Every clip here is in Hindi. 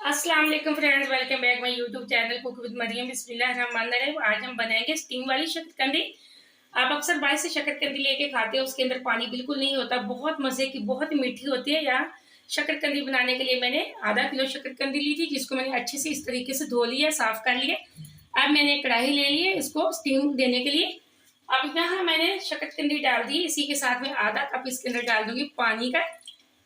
अस्सलाम वालेकुम friends, welcome back my YouTube channel cook with Mariam. बिस्मिल्लाहिर्रहमानिर्रहीम। आज हम बनाएंगे स्टीम वाली शकरकंदी। आप अक्सर बाहर से शकरकंदी लेके खाते हो, उसके अंदर पानी बिल्कुल नहीं होता, बहुत मज़े की, बहुत ही मीठी होती है। यहाँ शकरकंदी बनाने के लिए मैंने आधा किलो शकरकंदी ली थी, जिसको मैंने अच्छे से इस तरीके से धो लिया, साफ कर लिया। अब मैंने कढ़ाई ले ली है इसको स्टीम देने के लिए। अब यहाँ मैंने शकरकंदी डाल दी, इसी के साथ में आधा कप इसके अंदर डाल दूंगी पानी का।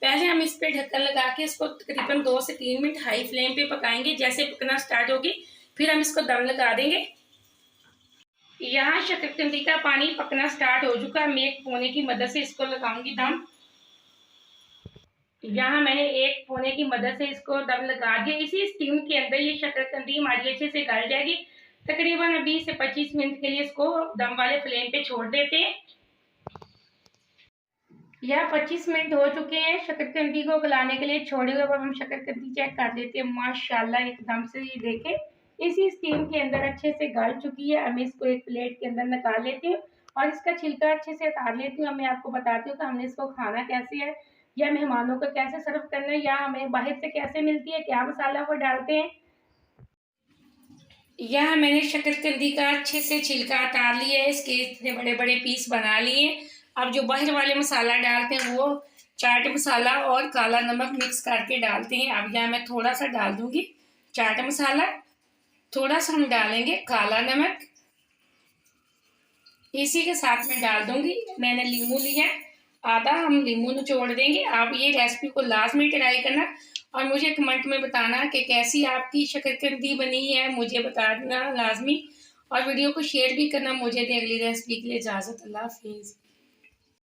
पहले हम इस पे ढक्कन लगा के इसको तकरीबन 2 से 3 मिनट हाई फ्लेम पे पकाएंगे। जैसे पकना स्टार्ट होगी फिर हम इसको दम लगा देंगे। यहाँ शकरकंदी का पानी पकना स्टार्ट हो चुका है। मैं एक पोने की मदद से इसको लगाऊंगी दम। यहाँ मैंने एक पोने की मदद से इसको दम लगा दिया। इसी स्टीम के अंदर ये शकरकंदी हमारी अच्छे से गल जाएगी। तकरीबन 20 से 25 मिनट के लिए इसको दम वाले फ्लेम पे छोड़ देते हैं। यह 25 मिनट हो चुके हैं शकरकंदी को गलाने के लिए छोड़े हुए। अब हम शकरकंदी चेक कर लेते हैं। माशाल्लाह एकदम से ये देखें इसी स्टीम के अंदर अच्छे से गल चुकी है। हम इसको एक प्लेट के अंदर निकाल लेते हैं और इसका छिलका अच्छे से उतार लेती हूँ। मैं आपको बताती हूँ कि हमने इसको खाना कैसे है या मेहमानों को कैसे सर्व करना है या हमें बाहर से कैसे मिलती है, क्या मसाला वो डालते हैं। यहाँ मैंने शकरकंदी का अच्छे से छिलका उतार लिया है, इसके इतने बड़े बड़े पीस बना लिए। अब जो बाहर वाले मसाला डालते हैं वो चाट मसाला और काला नमक मिक्स करके डालते हैं। अब यहाँ मैं थोड़ा सा डाल दूंगी चाट मसाला, थोड़ा सा हम डालेंगे काला नमक, इसी के साथ में डाल दूंगी मैंने लीमू लिया, आधा हम लीमू निचोड़ देंगे। आप ये रेसिपी को लाजमी ट्राई करना और मुझे कमेंट में बताना कि कैसी आपकी शकरकंदी बनी है, मुझे बता देना लाजमी। और वीडियो को शेयर भी करना। मुझे दे अगली रेसिपी के लिए इजाज़त। अल्लाह हाफिज़।